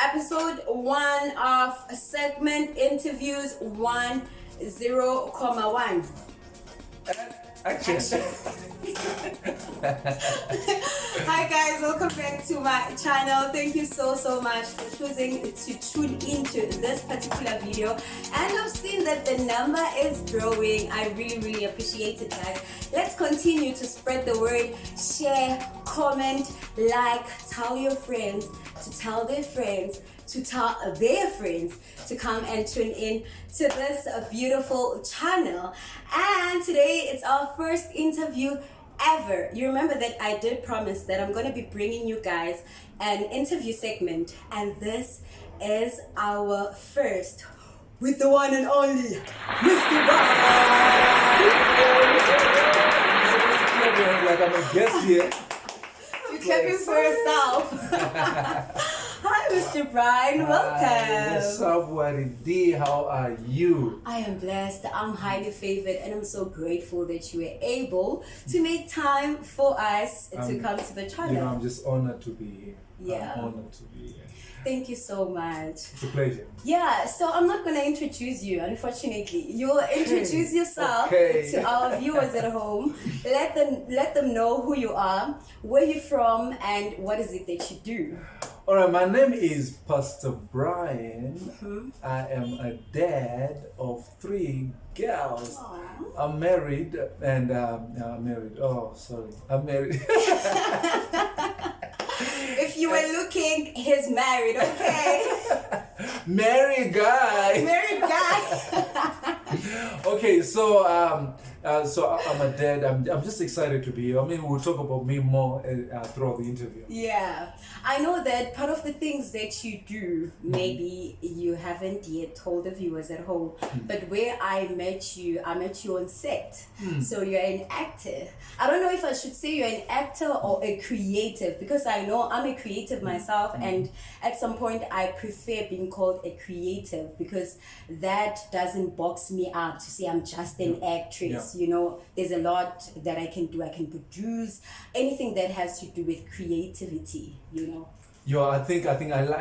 episode 1 of segment interviews 10,1. Action. Hi guys, welcome back to my channel. Thank you so much for choosing to tune into this particular video, and I've seen that the number is growing. I really appreciate it, guys. Let's continue to spread the word, share, comment, like, tell your friends to tell their friends to tell their friends to come and tune in to this beautiful channel. And today it's our first interview ever. You remember that I did promise that I'm going to be bringing you guys an interview segment, and this is our first with the one and only Mr. Like I'm a guest here. You're clapping for yourself. Hi, Mr. Brian. Welcome. What's up, Waridi? How are you? I am blessed. I'm highly favored, and I'm so grateful that you were able to make time for us to come to the channel. You know, I'm just honored to be here. Yeah. I'm honored to be here. Thank you so much. It's a pleasure. Yeah, so I'm not going to introduce you, unfortunately. You'll introduce yourself to our viewers at home. Let them know who you are, where you're from, and what is it that you do. All right, my name is Pastor Brian. Mm-hmm. I am a dad of 3 girls. Aww. I'm married and I'm married. I'm married. If you were looking, he's married, okay? Married guy. Married guy. Okay, so I'm a dad. I'm just excited to be here. I mean, we'll talk about me more throughout the interview. Yeah, I know that part of the things that you do, maybe you haven't yet told the viewers at home, but where I met you on set. So you're an actor. I don't know if I should say you're an actor or a creative, because I know I'm a creative myself, and at some point I prefer being called a creative, because that doesn't box me up to say I'm just an actress. You know, there's a lot that I can do. I can produce anything that has to do with creativity, you know. Yeah, I think I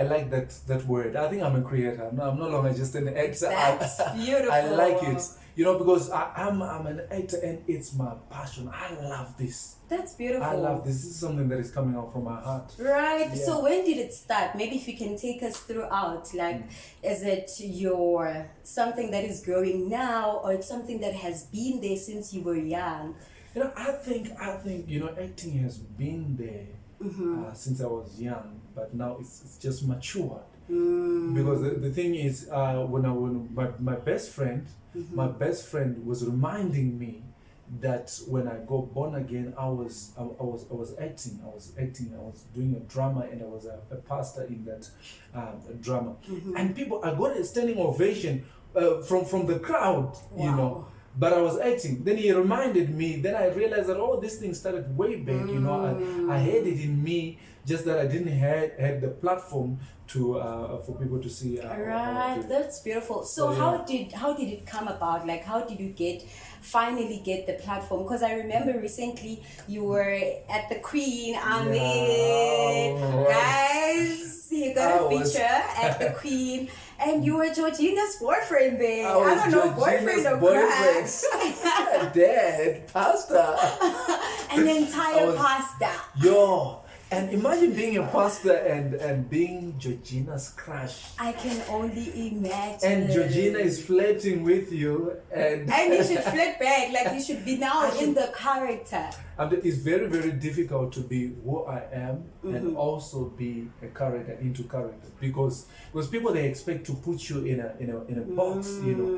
like that word. I think I'm a creator. No, I'm no longer just an actor. That's beautiful. I like it. You know, because I'm an actor and it's my passion. I love this. That's beautiful. I love this. This is something that is coming out from my heart. Right. Yeah. So when did it start? Maybe if you can take us throughout. Like, is it your something that is growing now, or it's something that has been there since you were young? You know, I think you know, acting has been there since I was young, but now it's just matured. Because the thing is, when my best friend, was reminding me that when I got born again, I was acting. I was doing a drama, and I was a pastor in that drama. And I got a standing ovation from the crowd. Wow. You know. But I was acting. Then he reminded me. Then I realized that this thing started way back. You know, I had it in me, just that I didn't have the platform to for people to see. Right, that's beautiful. So how did it come about? Like, how did you finally get the platform? Because I remember recently you were at the Queen. Guys, you got a picture at the Queen. And you were Georgina's boyfriend, babe. I don't know, boyfriend or crush. Dad, pastor. An entire pastor. Yo. And imagine being a pastor and being Georgina's crush. I can only imagine. And Georgina is flirting with you, and you should flirt back, like you should be now in the character. It's very, very difficult to be who I am and also be a character into character, because people, they expect to put you in a box, you know,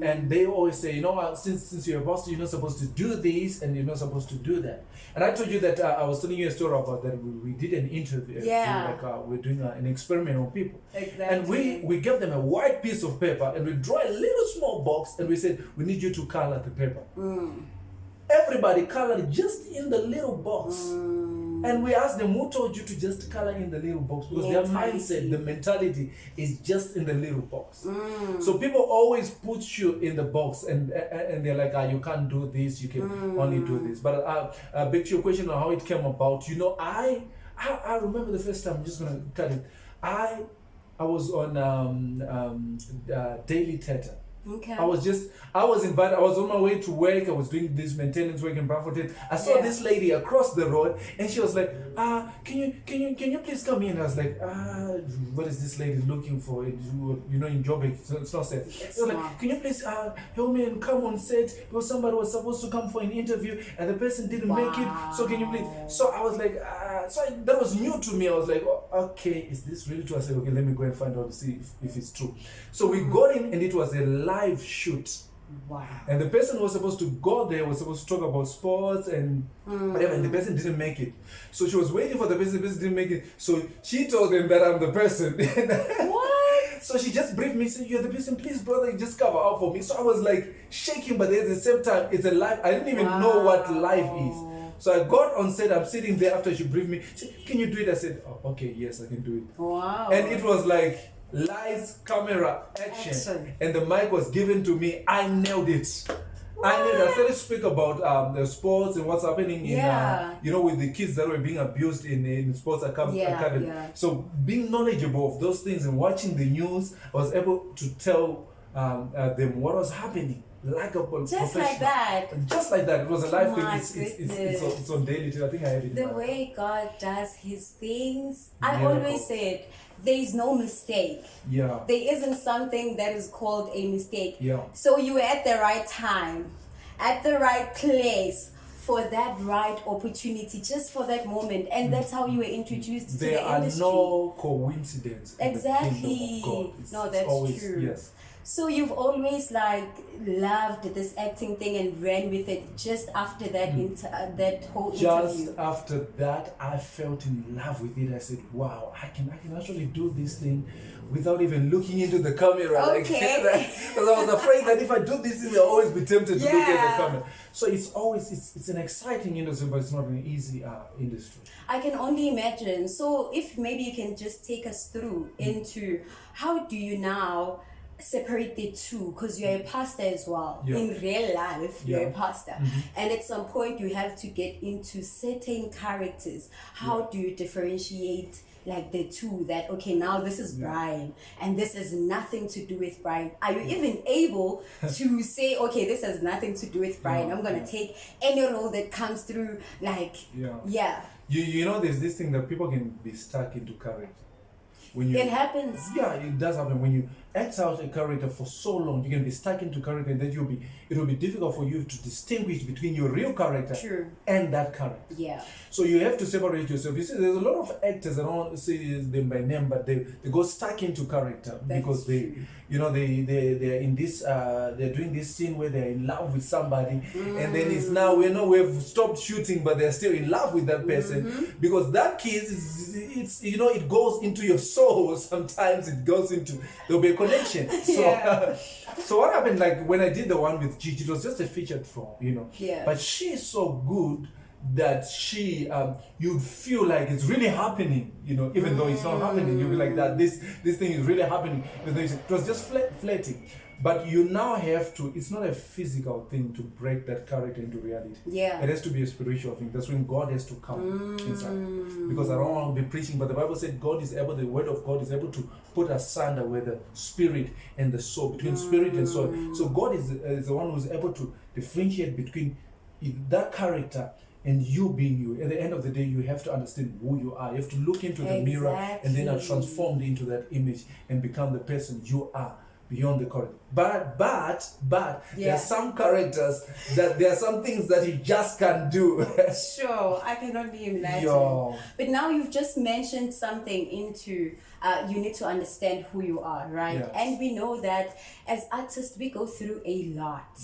and they always say, you know, since you're a pastor, you're not supposed to do this and you're not supposed to do that. And I told you that I was telling you a story about that. We did an interview. Yeah. We're doing an experiment on people. Exactly. And we gave them a white piece of paper, and we draw a little small box, and we said, we need you to color the paper. Everybody colored just in the little box. And we asked them, who told you to just color in the little box? Because their mindset, the mentality is just in the little box. So people always put you in the box, and they're like, you can't do this, you can only do this. But back to your question on how it came about, you know, I remember the first time, I'm just going to cut it. I was on Daily Theatre. Okay. I was invited. I was on my way to work. I was doing this maintenance work in Bradford. I saw this lady across the road, and she was like, can you please come in? I was like, what is this lady looking for? You know, in Joburg, it's not safe. She was like, can you please help me and come on set? Because somebody was supposed to come for an interview, and the person didn't make it. So can you please? So I was like, that was new to me. I was like, oh, okay, is this really true? I said, okay, let me go and find out to see if it's true. So we got in, and it was a live shoot. Wow. And the person who was supposed to go there was supposed to talk about sports and whatever, and the person didn't make it. So she was waiting for the person didn't make it. So she told them that I'm the person. What? So she just briefed me, said, you're the person, please brother, just cover out for me. So I was like shaking, but at the same time, it's a live. I didn't even know what live is. So I got on set, I'm sitting there after she briefed me. She said, can you do it? I said, oh, okay, yes, I can do it. Wow. And it was like lights, camera, action. And the mic was given to me. I nailed it. I started to speak about the sports and what's happening in, with the kids that were being abused in sports academy. Yeah. So being knowledgeable of those things and watching the news, I was able to tell them what was happening. Just like that. Just like that. It was a live thing. Goodness. It's on Daily too. I think I have it. The way God does his things, I always said, there is no mistake. Yeah. There isn't something that is called a mistake. Yeah. So you were at the right time, at the right place, for that right opportunity, just for that moment. And that's how you were introduced to the industry. There are no coincidences. Exactly. No, that's always true. Yes. So you've always loved this acting thing and ran with it just after that that whole interview. Just after that, I felt in love with it. I said, wow, I can actually do this thing without even looking into the camera. Okay. Because I was afraid that if I do this thing, I'll always be tempted to look at the camera. So it's an exciting industry, but it's not an easy industry. I can only imagine. So if maybe you can just take us through into how do you now separate the two, because you're a pastor as well. In real life you're a pastor, and at some point you have to get into certain characters. How do you differentiate like the two, that okay, now this is Brian and this has nothing to do with Brian? Are you even able to say, okay, this has nothing to do with Brian, I'm gonna take any role that comes through, like you know, there's this thing that people can be stuck into character. It happens. Yeah, it does happen. When you act out a character for so long, you can be stuck into character, and then it will be difficult for you to distinguish between your real character and that character. Yeah. So you have to separate yourself. You see, there's a lot of actors, I don't want to say them by name, but they go stuck into character. That's because they're in this they're doing this scene where they're in love with somebody, and then it's now we've stopped shooting, but they're still in love with that person because that kiss it goes into your soul. Sometimes it goes into, there'll be a connection. So so what happened, like when I did the one with Gigi, it was just a featured role, but she's so good that she you'd feel like it's really happening, even though it's not happening. You'll be like that this thing is really happening. It was just flirting. But you now have to, it's not a physical thing to break that character into reality. Yeah. It has to be a spiritual thing. That's when God has to come inside. Because I don't want to be preaching, but the Bible said God is able, the word of God is able to put asunder where the spirit and the soul, between spirit and soul. So God is the one who's able to differentiate between that character and you being you. At the end of the day, you have to understand who you are. You have to look into the mirror and then are transformed into that image and become the person you are beyond the character. But there are some characters that there are some things that you just can't do. Sure, I can only imagine. But now you've just mentioned something into you need to understand who you are, right? Yes. And we know that as artists we go through a lot.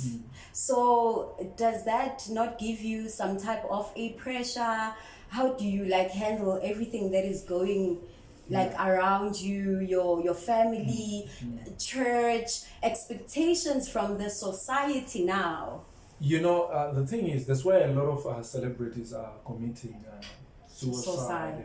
So does that not give you some type of a pressure? How do you handle everything that is going around you, your family, church, expectations from the society now? The thing is, that's why a lot of celebrities are committing suicide.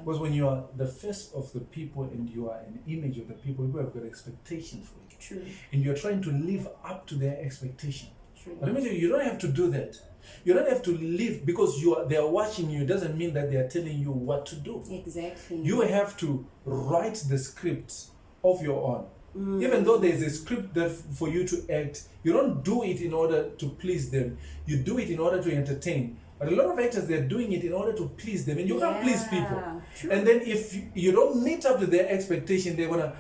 Because when you are the face of the people and you are an image of the people, have got expectations for you. True. And you're trying to live up to their expectation. true. But let me tell you, you don't have to do that. You don't have to live because they are watching you. Doesn't mean that they are telling you what to do. Exactly. You have to write the script of your own. Even though there's a script that for you to act, you don't do it in order to please them. You do it in order to entertain. But a lot of actors, they're doing it in order to please them, and you can't please people. True. And then if you don't meet up to their expectation, they're gonna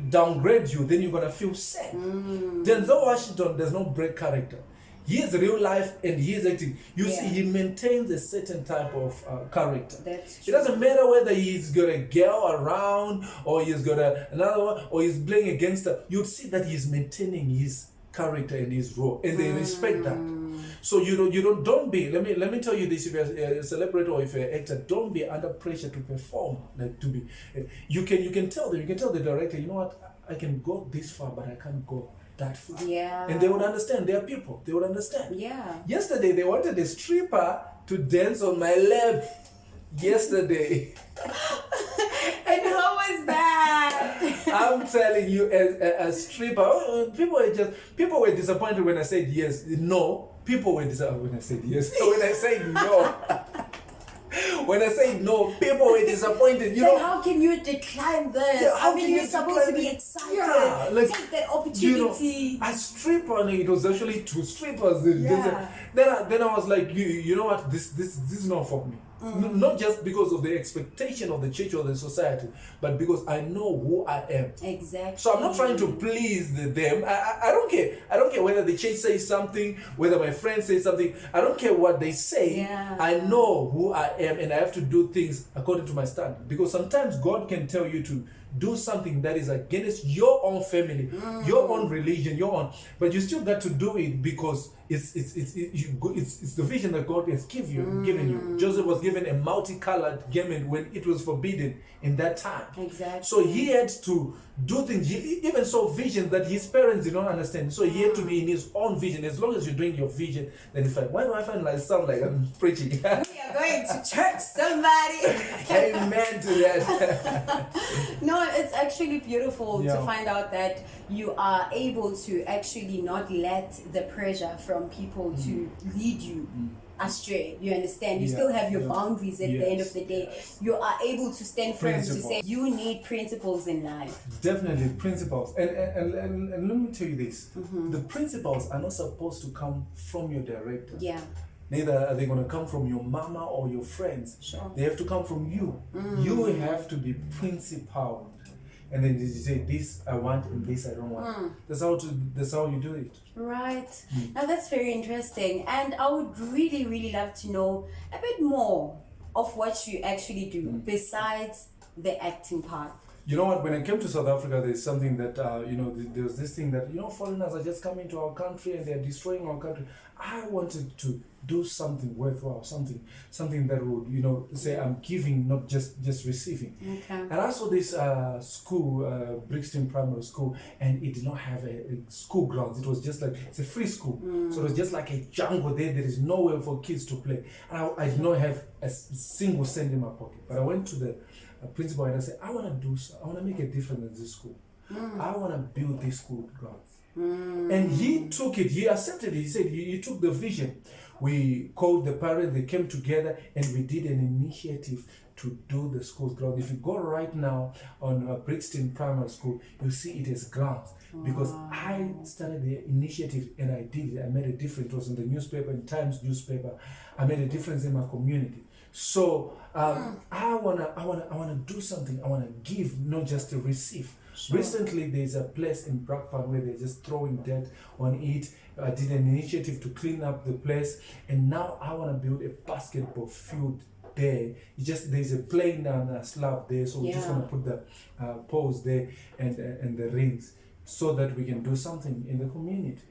downgrade you. Then you're gonna feel sad. Denzel Washington does not break character. He is real life and he is acting. You see, he maintains a certain type of character. That's It true. doesn't matter whether he's got a girl around or he's got another one or he's playing against her. You'd see that he's maintaining his character and his role, and they respect that. So don't be. Let me tell you this: if you're a celebrity or if you're an actor, don't be under pressure to perform. Like to be, you can tell them. You can tell the director, you know what, I can go this far, but I can't go that far. Yeah. And they would understand. They are people. They would understand. Yeah. Yesterday they wanted a stripper to dance on my lap. Yesterday. And how was that? I'm telling you, as a stripper, people were disappointed when I said yes. No, people were disappointed when I said yes. When I said no. When I say no, people were disappointed. You know, how can you decline this? Yeah, how I mean, can you're you supposed to decline be it? excited. Yeah, like, take that opportunity. a stripper, and it was actually two strippers. Yeah. Then I was like, you know what? This is not for me. Not just because of the expectation of the church or the society, but because I know who I am. Exactly. So I'm not trying to please them. I don't care. I don't care whether the church says something, whether my friends say something. I don't care what they say. Yeah. I know who I am, and I have to do things according to my standard. Because sometimes God can tell you to do something that is against your own family, your own religion, your own, but you still got to do it because it's the vision that God has given you. Joseph was given a multicolored garment when it was forbidden in that time. Exactly. So he had to do things. He even saw visions that his parents did not understand. So he had to be in his own vision. As long as you're doing your vision, then it's like, why do I find like sound like I'm preaching? We are going to church, somebody. Amen to that. No, it's actually beautiful Yeah. to find out that you are able to actually not let the pressure from people to lead you astray. You understand? You still have your boundaries at the end of the day. You are able to stand firm to say you need principles in life. Definitely principles. And let me tell you this. The principles are not supposed to come from your director. Yeah. Neither are they going to come from your mama or your friends. Sure. They have to come from you. You have to be principled. And then you say, this I want and this I don't want. That's how you do it. Right. Now that's very interesting. And I would really, really love to know a bit more of what you actually do besides the acting part. You know what, when I came to South Africa, there's something that, there was this thing that, foreigners are just coming to our country and they're destroying our country. I wanted to do something worthwhile, something that would, say I'm giving, not just receiving. Okay. And I saw this school, Brixton Primary School, and it did not have a school grounds. It was just like, it's a free school. So it was just like a jungle there. There is nowhere for kids to play. And I did not have a single cent in my pocket. But I went to the principal and I said, I want to make a difference in this school. I want to build this school grounds. And he took it, he accepted it. He said, he took the vision. We called the parents, they came together, and we did an initiative to do the school's ground. If you go right now on Brixton Primary School, you see it as grounds. Because I started the initiative and I did it. I made a difference. It was in the newspaper, in Times newspaper. I made a difference in my community. So I wanna do something. I wanna give, not just to receive. Sure. Recently, there's a place in Brakpan where they're just throwing dirt on it. I did an initiative to clean up the place, and now I want to build a basketball field there. There's a plain slab there, so we're just going to put the poles there and the rings so that we can do something in the community.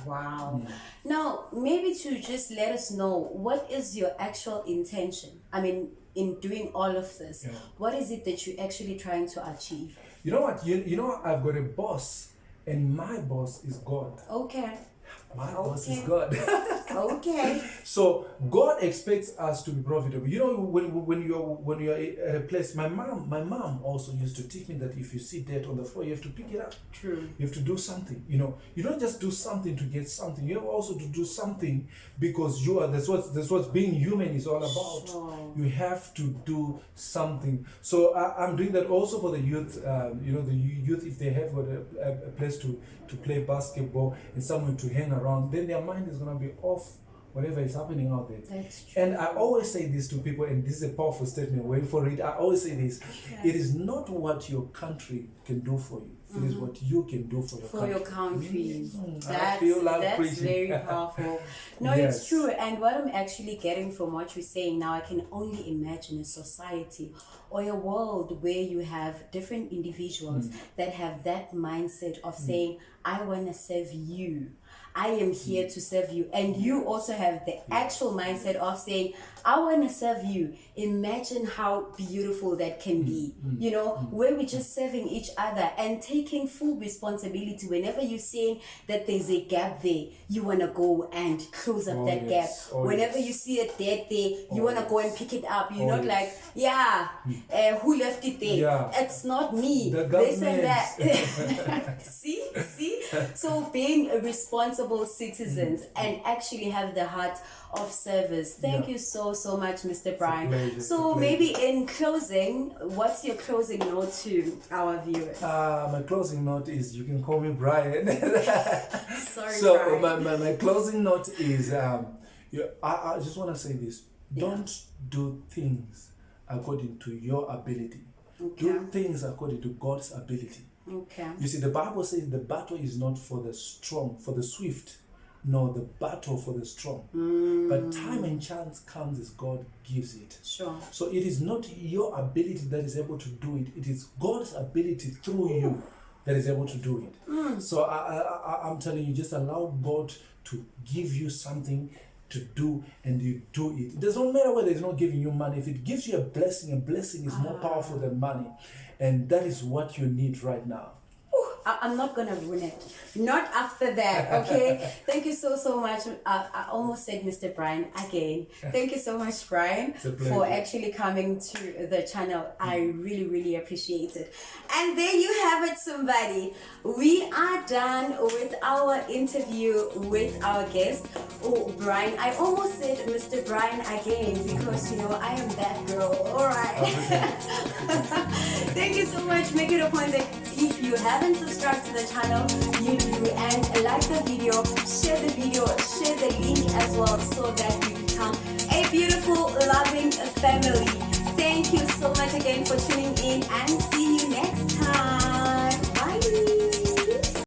Wow. Now, maybe to just let us know, what is your actual intention? I mean, in doing all of this, what is it that you're actually trying to achieve? You know what? I've got a boss, and my boss is God. Okay. My boss is God. Okay. So God expects us to be profitable. You know, when you're at a place, my mom also used to teach me that if you see dirt on the floor, you have to pick it up. True. You have to do something. You know, you don't just do something to get something. You have also to do something because you are. That's what being human is all about. Sure. You have to do something. So I'm doing that also for the youth. You know, the youth, if they have got a place to play basketball and somewhere to hang around, then their mind is gonna be off whatever is happening out there. That's true. And I always say this to people, and this is a powerful statement. Wait for it. I always say this: Okay. it is not what your country can do for you. It is what you can do for your country. I feel like That's preaching. very powerful. No, Yes. it's true. And what I'm actually getting from what you're saying now, I can only imagine a society or a world where you have different individuals that have that mindset of saying, I want to serve you. I am here to serve you. And you also have the actual mindset of saying, I want to serve you. Imagine how beautiful that can be. You know, where we're just serving each other and taking full responsibility. Whenever you're saying that there's a gap there, you want to go and close up that gap. Whenever you see a dead there, you want to go and pick it up. You're not like, who left it there? Yeah. It's not me. The This and government. that. See? So being a responsible citizens and actually have the heart of service. Thank you so much, Mr. Brian. So maybe in closing, what's your closing note to our viewers? My closing note is you can call me Brian. Sorry, So Brian. my closing note is I just want to say this: don't do things according to your ability. Okay. Do things according to God's ability. Okay. You see, the Bible says the battle is not for the strong, for the swift, no, the battle for the strong. But time and chance comes as God gives it. Sure. So it is not your ability that is able to do it. It is God's ability through you that is able to do it. So I'm telling you, just allow God to give you something to do, and you do it. It doesn't matter whether it's not giving you money. If it gives you a blessing is more powerful than money. And that is what you need right now. I'm not gonna ruin it. Not after that, okay? Thank you so much. I almost said Mr. Brian again. Thank you so much, Brian, for actually coming to the channel. I really appreciate it. And there you have it, somebody. We are done with our interview with our guest. Oh, Brian. I almost said Mr. Brian again because, you know, I am that girl. All right. Thank you so much. Make it a point that if you haven't subscribed to the channel, you do, and like the video, share the link as well so that